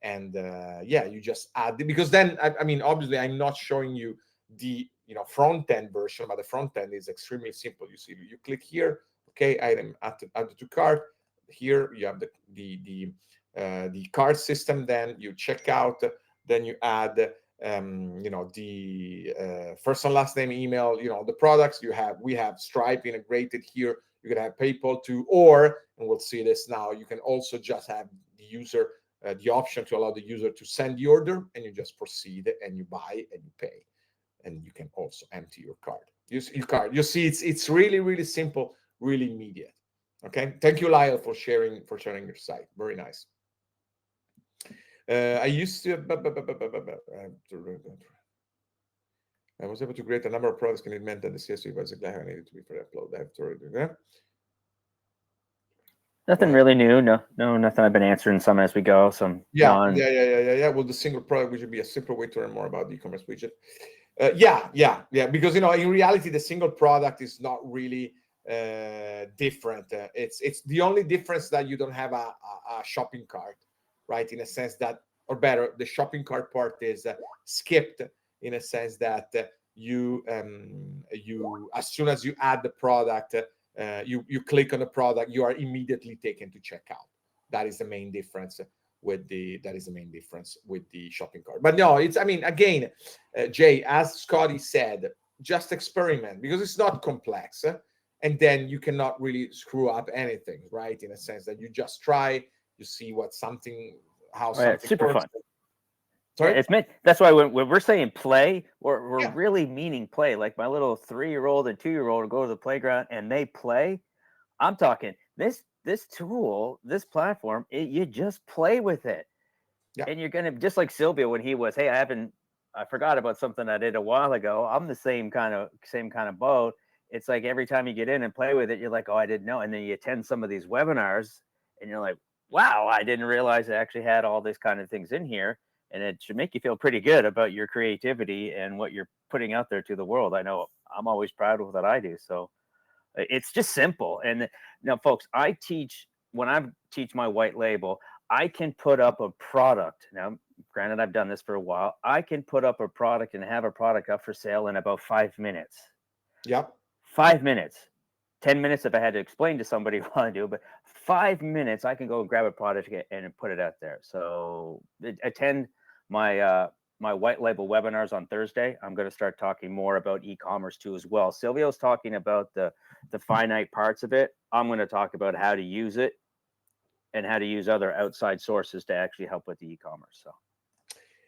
and yeah, you just add it, because then I mean, obviously I'm not showing you the front end version, but the front end is extremely simple. You see, you click here, okay, item add to cart. Here you have the card system. Then you check out. Then you add the first and last name, email, the products we have Stripe integrated here. You can have PayPal too, or, and we'll see this now, you can also just have the user the option to allow the user to send the order, and you just proceed and you buy and you pay, and you can also empty your card. Your card. You see, it's really, really simple, really immediate. Okay, thank you, Lyle, for sharing your site. Very nice. I used to. I was able to create a number of products, and it meant that the CSV was exactly I needed to be for the upload. I have to already do that. Nothing really new. No, nothing. I've been answering some as we go. Some yeah. Well, the single product should be a simple way to learn more about the e-commerce widget. Yeah. Because in reality, the single product is not really different. It's the only difference that you don't have a shopping cart, right? In a sense that, or better, the shopping cart part is skipped, in a sense that you as soon as you add the product, you click on the product, you are immediately taken to checkout. That is the main difference with the shopping cart. But no, it's, I mean, again, Jay, as Scotty said, just experiment, because it's not complex, and then you cannot really screw up anything, right? In a sense that you just try, you see how something super works. fun. Sorry? Yeah, it's meant. That's why when we're saying play, we're really meaning play. Like my little 3-year-old and 2-year-old go to the playground and they play. I'm talking this tool, this platform. You just play with it, and you're gonna, just like Silvio when he was, hey, I forgot about something I did a while ago. I'm the same kind of boat. It's like every time you get in and play with it, you're like, oh, I didn't know, and then you attend some of these webinars, and you're like, wow, I didn't realize I actually had all these kind of things in here. And it should make you feel pretty good about your creativity and what you're putting out there to the world. I know I'm always proud of what I do. So it's just simple. And now, folks, when I teach my white label, I can put up a product. Now, granted, I've done this for a while. I can put up a product and have a product up for sale in about 5 minutes. Yep. 5 minutes. 10 minutes if I had to explain to somebody what I do, but 5 minutes, I can go and grab a product and put it out there. So attend my white label webinars on Thursday. I'm going to start talking more about e-commerce too as well. Silvio's talking about the finite parts of it. I'm going to talk about how to use it and how to use other outside sources to actually help with the e-commerce. So,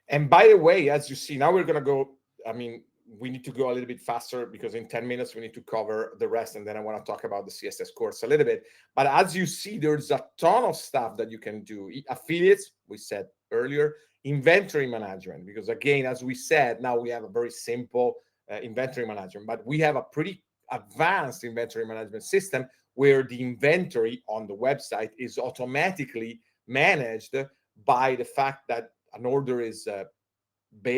and by the way, as you see, now we're going to go, I mean, we need to go a little bit faster because in 10 minutes we need to cover the rest, and then I want to talk about the CSS course a little bit. But as you see, there's a ton of stuff that you can do. Affiliates, we said earlier, inventory management, because again, as we said, now we have a very simple inventory management, but we have a pretty advanced inventory management system where the inventory on the website is automatically managed by the fact that an order is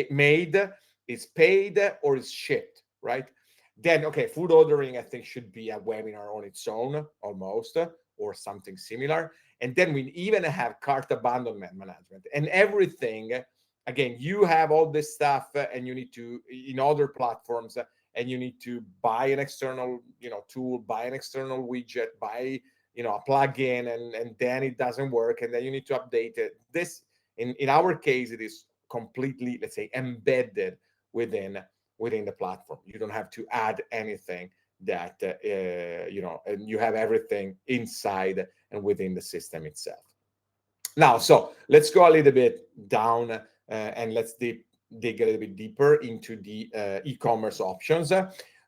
made, is paid, or is shipped, right? Then, okay, food ordering, I think, should be a webinar on its own, almost, or something similar. And then we even have cart abandonment management and everything. Again, you have all this stuff, and you need to, in other platforms, and you need to buy an external, tool, buy an external widget, buy, a plugin, and then it doesn't work, and then you need to update it. This, in our case, it is completely, let's say, embedded within within the platform. You don't have to add anything that, and you have everything inside and within the system itself. Now, so let's go a little bit down and let's dig a little bit deeper into the e-commerce options.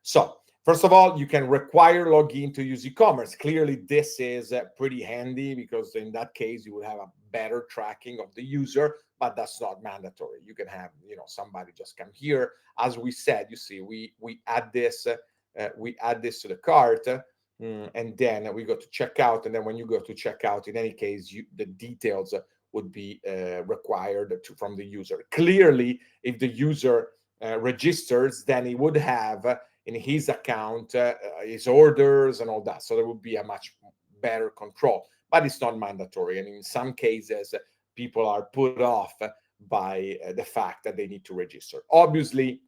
So first of all, you can require login to use e-commerce. Clearly, this is pretty handy because in that case, you will have a better tracking of the user, but that's not mandatory. You can have, somebody just come here. As we said, you see, we add this to the cart. And then we go to checkout. And then when you go to checkout, in any case, the details would be required from the user. Clearly, if the user registers, then he would have in his account his orders and all that. So there would be a much better control, but it's not mandatory. And in some cases, people are put off by the fact that they need to register. Obviously,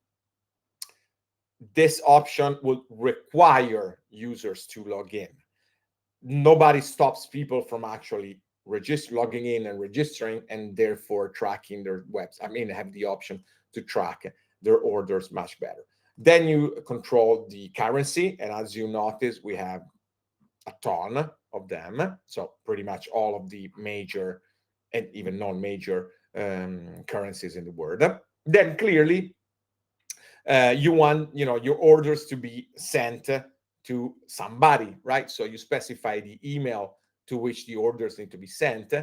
this option will require users to log in. Nobody stops people from actually logging in and registering, and therefore tracking their have the option to track their orders much better. Then you control the currency, and as you notice, we have a ton of them. So pretty much all of the major and even non-major currencies in the world. Then clearly, you want your orders to be sent to somebody, right? So you specify the email to which the orders need to be sent.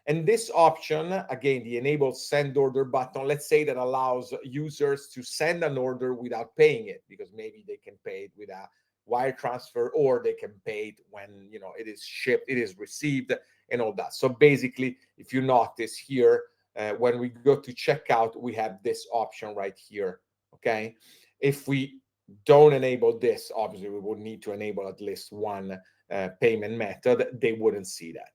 And this option, again, the enable send order button, let's say that allows users to send an order without paying it, because maybe they can pay it with a wire transfer, or they can pay it when it is shipped, it is received, and all that. So basically, if you notice here, when we go to checkout, we have this option right here. Okay, if we don't enable this, obviously we would need to enable at least one payment method. They wouldn't see that.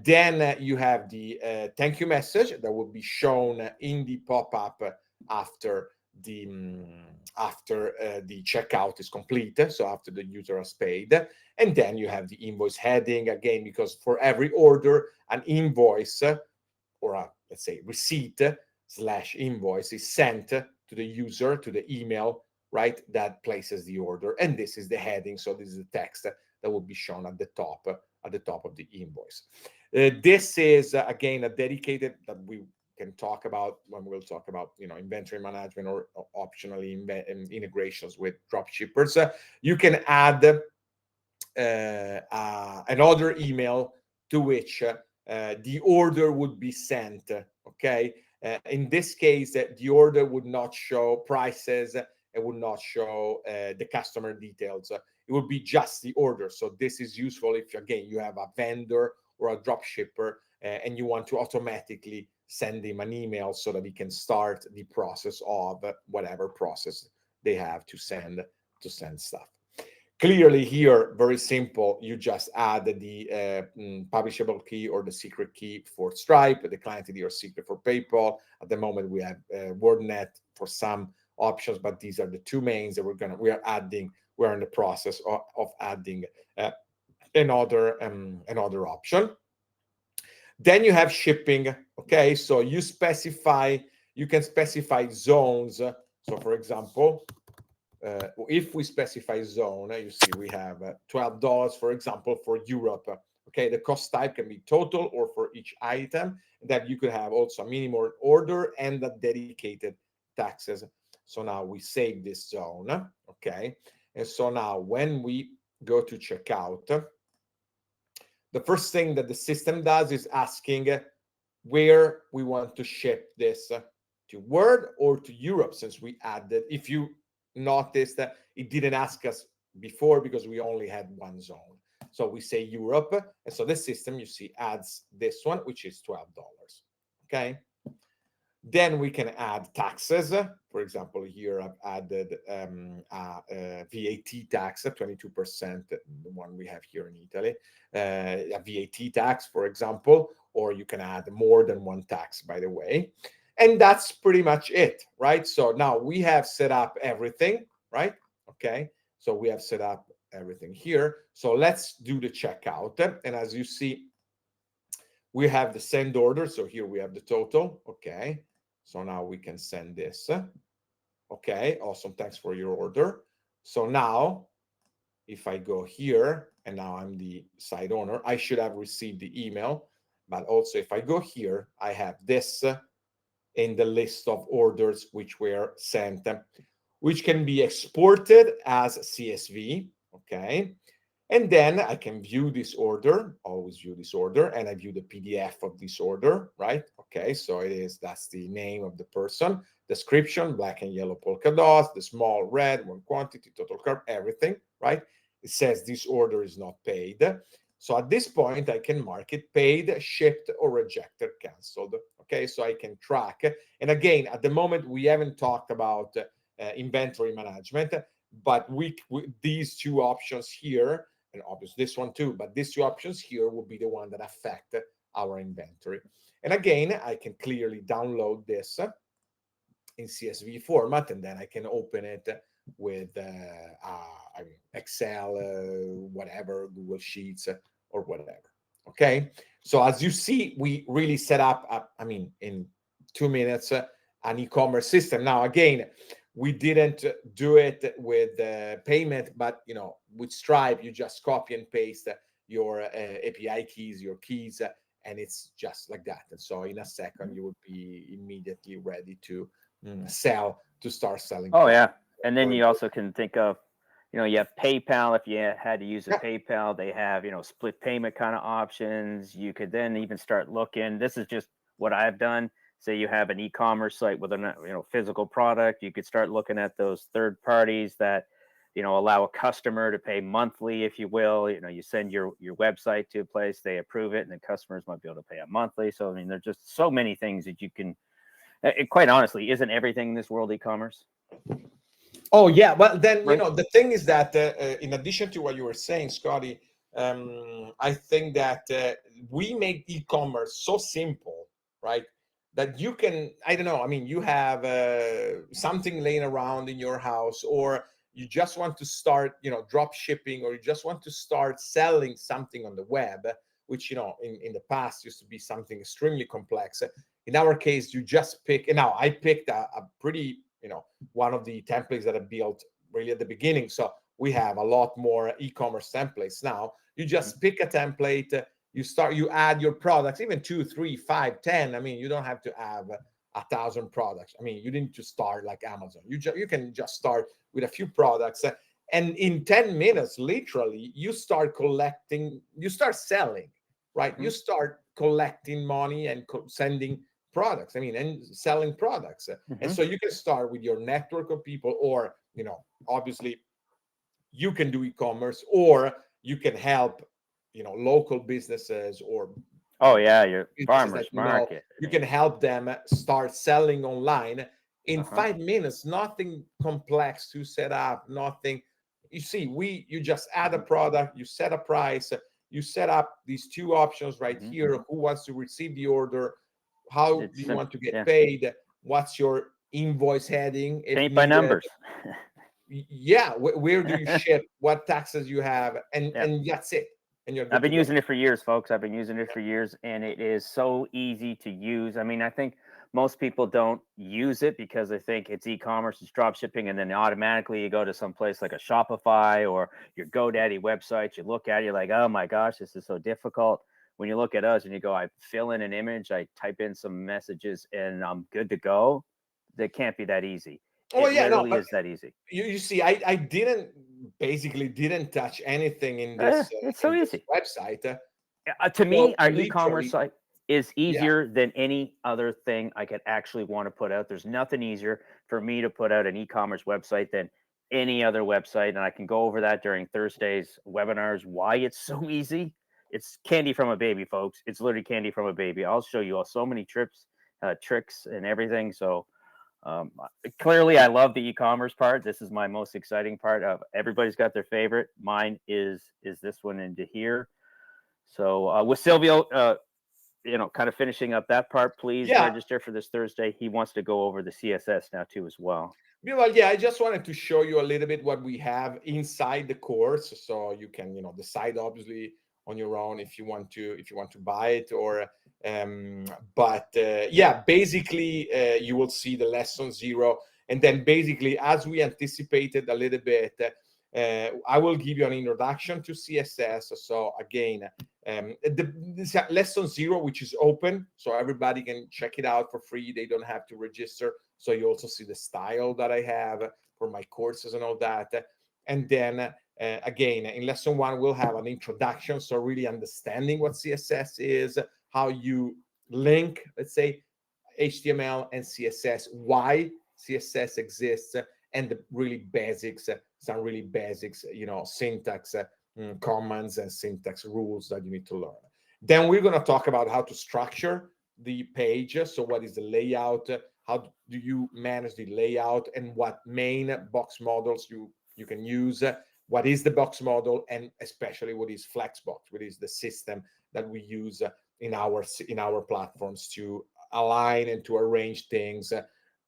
Then you have the thank you message that will be shown in the pop-up after the checkout is complete, so after the user has paid. And then you have the invoice heading, again, because for every order, an invoice or a, let's say, receipt / invoice is sent to the user, to the email, right, that places the order. And this is the heading, so this is the text that will be shown at the top of the invoice. This is again a dedicated, that we can talk about when we'll talk about inventory management, or optionally integrations with drop shippers. You can add another email to which the order would be sent. Okay, in this case, the order would not show prices, it would not show the customer details. It would be just the order. So this is useful if, again, you have a vendor or a drop shipper and you want to automatically send him an email so that he can start the process of whatever process they have to send stuff. Clearly here, very simple, you just add the publishable key or the secret key for Stripe, the client ID or secret for PayPal. At the moment, we have WordNet for some options, but these are the two mains that we're in the process of adding another option. Then you have shipping. Okay, so you can specify zones. So for example, if we specify zone, you see we have $12, for example, for Europe. Okay, the cost type can be total or for each item. That you could have also a minimum order and a dedicated taxes. So now we save this zone. Okay, and so now when we go to checkout, the first thing that the system does is asking where we want to ship this, to Word or to Europe, since we added. If you noticed that it didn't ask us before because we only had one zone. So we say Europe, and so the system, you see, adds this one, which is $12. Okay. Then we can add taxes. For example, here I've added VAT tax, 22%, the one we have here in Italy, a VAT tax, for example, or you can add more than one tax, by the way. And that's pretty much it, right? So now we have set up everything, right? Okay, so we have set up everything here. So let's do the checkout. And as you see, we have the send order. So here we have the total. Okay, so now we can send this. Okay, awesome. Thanks for your order. So now, if I go here, and now I'm the site owner, I should have received the email. But also, if I go here, I have this in the list of orders which were sent, which can be exported as CSV. Okay. And then I can view this order, always view this order, and I view the PDF of this order, right? Okay, so that's the name of the person, description, black and yellow polka dots, the small red, one quantity, total carb, everything, right? It says this order is not paid. So at this point, I can mark it paid, shipped, or rejected, canceled. Okay, so I can track. And again, at the moment, we haven't talked about inventory management, but these two options here, and obviously this one too, but these two options here will be the one that affect our inventory. And again, I can clearly download this in CSV format, and then I can open it with I mean, Excel, whatever, Google Sheets, or whatever. Okay, so as you see, we really set up, I mean, in 2 minutes, an e-commerce system. Now, again, we didn't do it with payment, but with Stripe, you just copy and paste your API keys, your keys, and it's just like that. And so in a second, you will be immediately ready to start selling. Oh yeah, and then you also can think of, you have PayPal. If you had to use a PayPal, they have split payment kind of options. You could then even start looking. This is just what I've done. Say you have an e-commerce site with a physical product, you could start looking at those third parties that allow a customer to pay monthly, if you will. You send your website to a place, they approve it, and then customers might be able to pay a monthly. So I mean, there's just so many things that you can. Quite honestly, isn't everything in this world e-commerce? Oh yeah, well then Right. the thing is that in addition to what you were saying, Scotty, I think that we make e-commerce so simple, right? That you can, I don't know, I mean, you have something laying around in your house, or you just want to start, drop shipping, or you just want to start selling something on the web, which in the past used to be something extremely complex. In our case, you just pick, and now I picked a pretty, one of the templates that I built really at the beginning. So we have a lot more e-commerce templates now. You just pick a template, you add your products, even 2, 3, 5, 10. I mean, you don't have to have 1,000 products. I mean, you need to start like Amazon. You can just start with a few products, and in 10 minutes, literally, you start collecting, you start selling, right? Mm-hmm. You start collecting money and sending products, I mean, and selling products. And so you can start with your network of people, or obviously you can do e-commerce, or you can help local businesses, or oh yeah, your businesses farmers that market. you can help them start selling online in 5 minutes. Nothing complex to set up, nothing. You see, you just add a product, you set a price, you set up these two options right here. Who wants to receive the order? How do you want to get paid? What's your invoice heading? Paint by numbers. Yeah, where do you ship? What taxes you have? And that's it. And you're good. I've been using it for years, folks. I've been using it for years, and it is so easy to use. I mean, I think most people don't use it because they think it's e-commerce, it's drop shipping, and then automatically you go to some place like a Shopify or your GoDaddy website. You look at it, you're like, oh my gosh, this is so difficult. When you look at us and you go, I fill in an image, I type in some messages, and I'm good to go. That can't be that easy. Oh It yeah, no, literally but is that easy. you see, I didn't touch anything in this It's so easy. website. To me, our e-commerce literally, site is easier than any other thing I could actually want to put out. There's nothing easier for me to put out an e-commerce website than any other website. And I can go over that during Thursday's webinars, why it's so easy. It's candy from a baby, folks. It's literally candy from a baby. I'll show you all so many tricks and everything. So clearly I love the e-commerce part. This is my most exciting part. Of everybody's got their favorite. Mine is this one into here. So with Silvio, kind of finishing up that part, please register for this Thursday. He wants to go over the CSS now too as well. Well, yeah, I just wanted to show you a little bit what we have inside the course, so you can decide obviously on your own if you want to buy it, or but yeah, basically you will see the lesson 0. And then basically, as we anticipated a little bit, I will give you an introduction to CSS. So again, this lesson 0, which is open, so everybody can check it out for free. They don't have to register. So you also see the style that I have for my courses and all that. And then again, in lesson 1, we'll have an introduction. So really understanding what CSS is, how you link, let's say, HTML and CSS, why CSS exists, and the really basics, some really basics, syntax commands and syntax rules that you need to learn. Then we're going to talk about how to structure the page. So what is the layout? How do you manage the layout, and what main box models you can use? What is the box model, and especially what is Flexbox, what is the system that we use in our platforms to align and to arrange things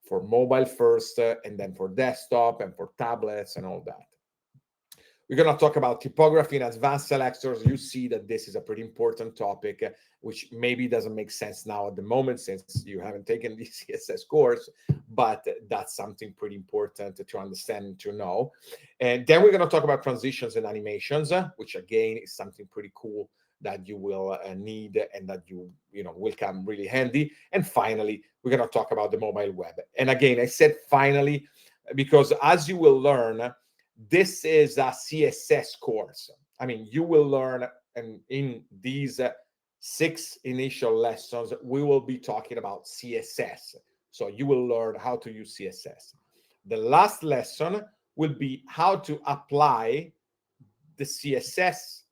for mobile first, and then for desktop and for tablets and all that. We're going to talk about typography and advanced selectors. You see that this is a pretty important topic, which maybe doesn't make sense now at the moment since you haven't taken the CSS course, but that's something pretty important to understand and to know. And then we're going to talk about transitions and animations, which again is something pretty cool that you will need and that will come really handy. And finally, we're going to talk about the mobile web. And again, I said finally because, as you will learn, this is a CSS course. I mean, you will learn, and in these 6 initial lessons, we will be talking about CSS. So you will learn how to use CSS. The last lesson will be how to apply the CSS,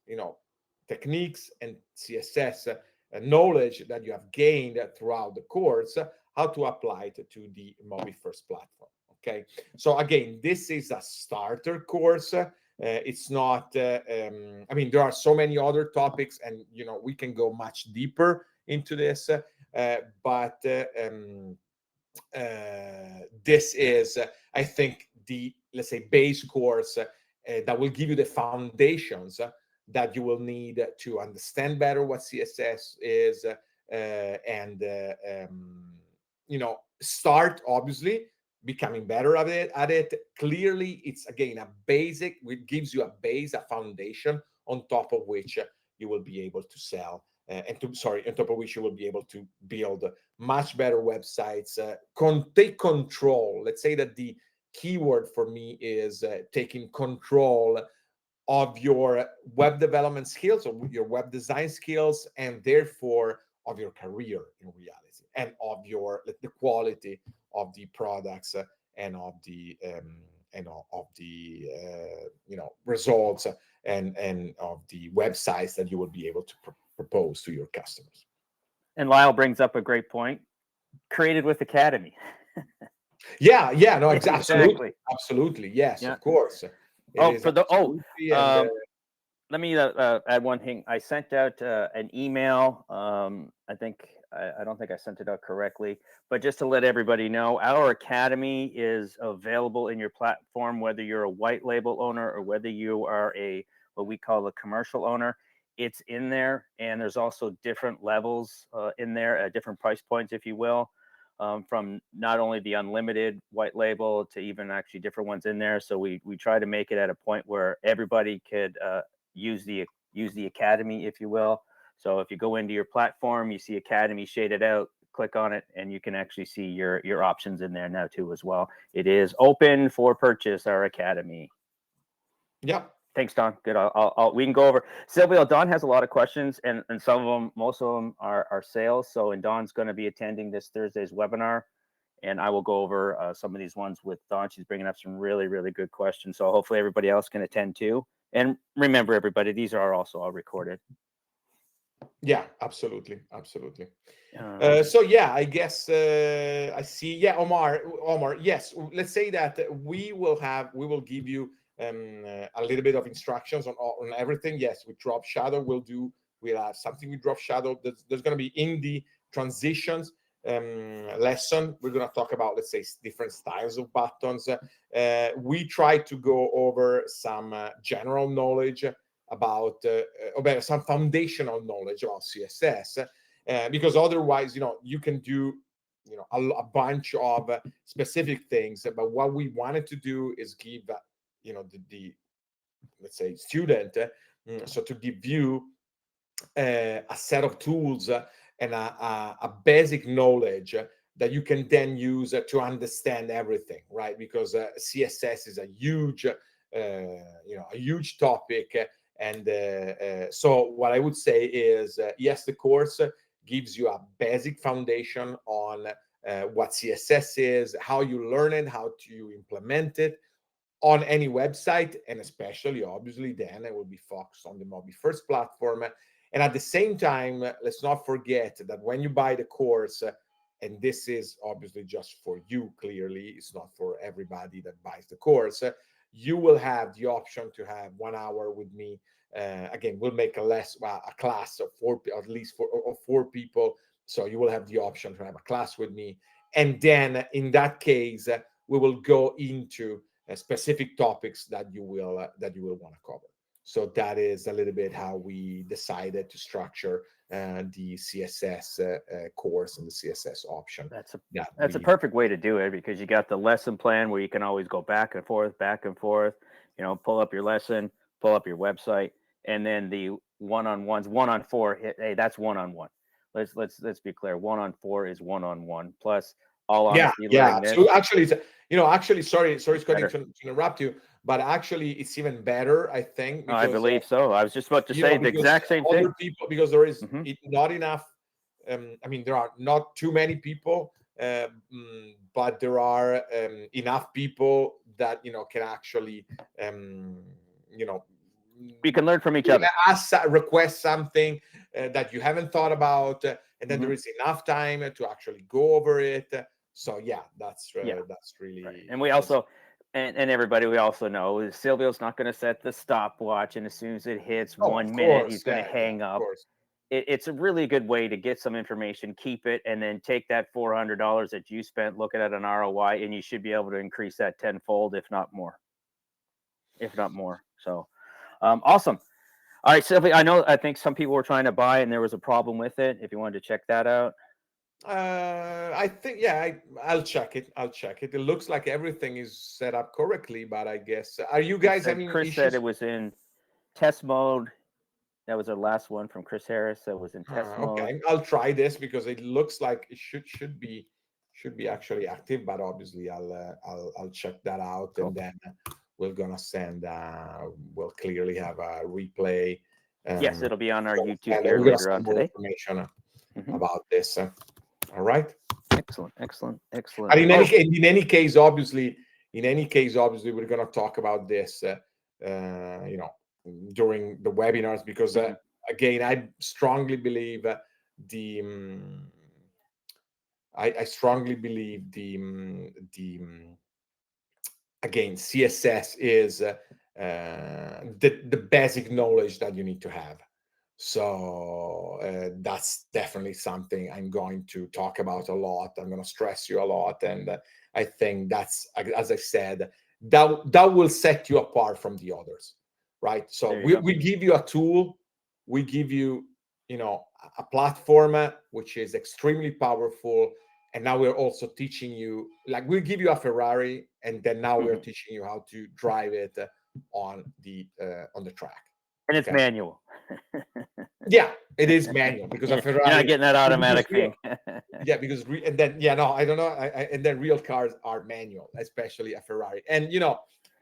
techniques and CSS knowledge that you have gained throughout the course, how to apply it to the mobile first platform. Okay, so again, this is a starter course. It's not, I mean, there are so many other topics, and we can go much deeper into this, but this is, I think, the, let's say, base course that will give you the foundations that you will need to understand better what CSS is, and start obviously becoming better at it. Clearly, it's again a basic, which gives you a base, a foundation on top of which you will be able to sell, on top of which you will be able to build much better websites. Take control. Let's say that the keyword for me is taking control of your web development skills, or your web design skills, and therefore of your career in reality, and of the quality of the products and of the results and of the websites that you will be able to propose to your customers. And Lyle brings up a great point. Created with Academy. Yeah, no, exactly. Absolutely, yes, yeah. Of course. Let me add one thing. I sent out an email. I don't think I sent it out correctly, but just to let everybody know, our Academy is available in your platform, whether you're a white label owner or whether you are what we call a commercial owner. It's in there, and there's also different levels in there at different price points, if you will. From not only the unlimited white label to even actually different ones in there. So we try to make it at a point where everybody could use the Academy, if you will. So if you go into your platform, you see Academy shaded out, click on it, and you can actually see your options in there now too as well. It is open for purchase, our Academy. Yep. Thanks, Don. Good. We can go over. Silvio, Don has a lot of questions, and some of them, most of them are sales. So, and Don's going to be attending this Thursday's webinar, and I will go over some of these ones with Don. She's bringing up some really, really good questions. So hopefully everybody else can attend too. And remember, everybody, these are also all recorded. Yeah, absolutely. So yeah, I guess I see. Yeah, Omar, yes. Let's say that we will give you a little bit of instructions on everything. Yes, with Drop Shadow, we'll have something with Drop Shadow. There's going to be in the transitions lesson. We're going to talk about, let's say, different styles of buttons. We try to go over some general knowledge about some foundational knowledge about CSS, because otherwise, you can do a bunch of specific things. But what we wanted to do is give the let's say student, so to give you a set of tools and a basic knowledge that you can then use to understand everything, right? Because CSS is a huge a huge topic. And so what I would say is, yes, the course gives you a basic foundation on what CSS is, how you learn it, how to implement it on any website, and especially, obviously, then it will be focused on the Mobi First platform. And at the same time, let's not forget that when you buy the course, and this is obviously just for you, clearly, it's not for everybody that buys the course, you will have the option to have 1 hour with me. Again, we'll make a class of four, at least four people. So you will have the option to have a class with me. And then in that case, we will go into specific topics that you will want to cover. So that is a little bit how we decided to structure the CSS course and the CSS option. That's a perfect way to do it, because you got the lesson plan where you can always go back and forth, pull up your lesson, pull up your website, and then the one-on-ones, 1-on-4. Hey, that's one-on-one. Let's be clear. 1-on-4 is one-on-one. Plus, all honesty, yeah. this. So actually, sorry, Scotty, to interrupt you, but actually, it's even better, I think. Because, I believe so. I was just about to say the exact same thing. People, because there is not enough. I mean, there are not too many people, but there are enough people that can actually, we can learn from each other. Request something that you haven't thought about, and then there is enough time to actually go over it. So yeah, that's really. Right. And we also, and everybody, we also know Silvio's not going to set the stopwatch, and as soon as it hits 1 minute, he's going to hang up. It's a really good way to get some information, keep it, and then take that $400 that you spent, look at an ROI, and you should be able to increase that tenfold, if not more. So, awesome. All right, Silvio, I think some people were trying to buy it and there was a problem with it. If you wanted to check that out. I think, I'll check it. It looks like everything is set up correctly, but I guess, are you guys having Chris issues? said it was in test mode. That was our last one from Chris Harris. That was in test mode. Okay, I'll try this because it looks like it should be actually active, but obviously I'll check that out. Cool. And then we're gonna send. We'll clearly have a replay. Yes, it'll be on our YouTube here later on today. Information about this. All right. Excellent. And in any case, obviously, we're gonna talk about this. During the webinars, because again, I strongly believe again, CSS is the basic knowledge that you need to have. So that's definitely something I'm going to talk about a lot. I'm going to stress you a lot, and I think that's, as I said, that will set you apart from the others, right? So we give you a tool, we give you a platform which is extremely powerful, and now we're also teaching you, like, we give you a Ferrari, and then now we're teaching you how to drive it on the track. And it's manual. Yeah, it is manual, because a Ferrari. You're not getting that automatic thing. Yeah, because and then I don't know. And then real cars are manual, especially a Ferrari. And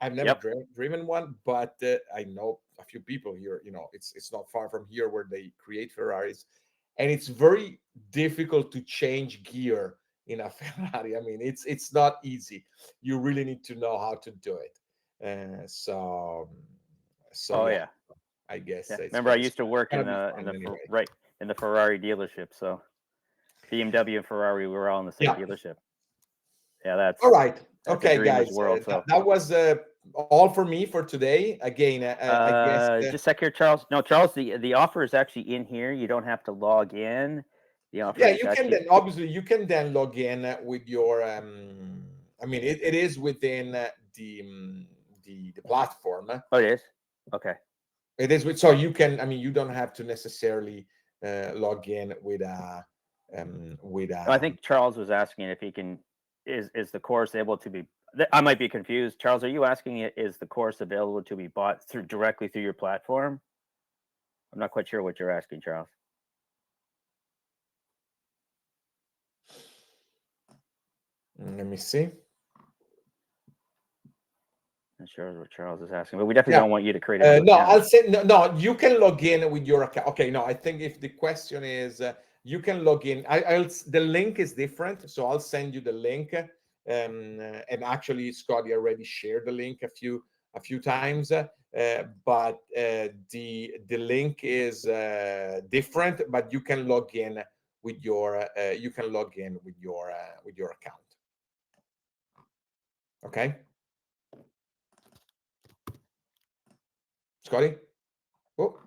I've never driven one, but I know a few people here. It's not far from here where they create Ferraris, and it's very difficult to change gear in a Ferrari. I mean, it's not easy. You really need to know how to do it. So yeah. I guess. Yeah. Remember, I used to work in the Ferrari dealership. So BMW and Ferrari, we were all in the same dealership. Yeah, that's all right. That's okay, guys. World, so. That was all for me for today. Again, I guess. Just a sec here, Charles. No, Charles, the offer is actually in here. You don't have to log in. The offer. Yeah, you can then obviously you can then log in with your. I mean, it is within the platform. Oh, it is. Okay. It is so you can. I mean, you don't have to necessarily log in with a with. I think Charles was asking if he can. Is the course able to be? I might be confused. Charles, are you asking is the course available to be bought directly through your platform? I'm not quite sure what you're asking, Charles. Let me see. Not sure what Charles is asking, but we definitely don't want you to create a new no, account. I'll say no. You can log in with your account. Okay, no, I think if the question is you can log in, the link is different, so I'll send you the link. And actually, Scotty already shared the link a few times, but the link is different. But you can log in with your account. Okay, Scotty. Oh,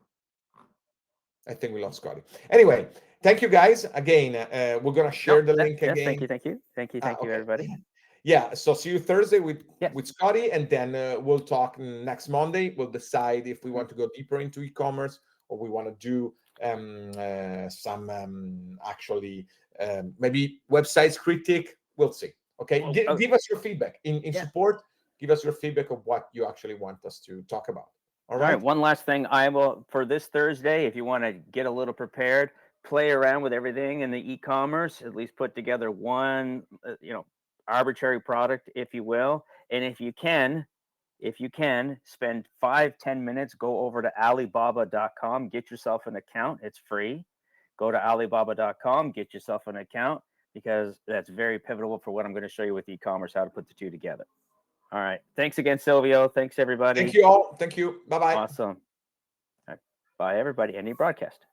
I think we lost Scotty. Anyway, thank you guys again. We're gonna share the link again. Thank you, okay. Everybody. Yeah. So see you Thursday with Scotty, and then we'll talk next Monday. We'll decide if we want to go deeper into e-commerce or we want to do some actually maybe websites critique. We'll see. Okay. Give us your feedback in support. Give us your feedback of what you actually want us to talk about. All right. One last thing. I will, for this Thursday, if you want to get a little prepared, play around with everything in the e-commerce, at least put together one, arbitrary product, if you will. And if you can spend 5-10 minutes, go over to Alibaba.com, get yourself an account. It's free. Go to Alibaba.com, get yourself an account, because that's very pivotal for what I'm going to show you with e-commerce, how to put the two together. All right. Thanks again, Silvio. Thanks, everybody. Thank you all. Thank you. Bye-bye. Awesome. Right. Bye, everybody. Any broadcast.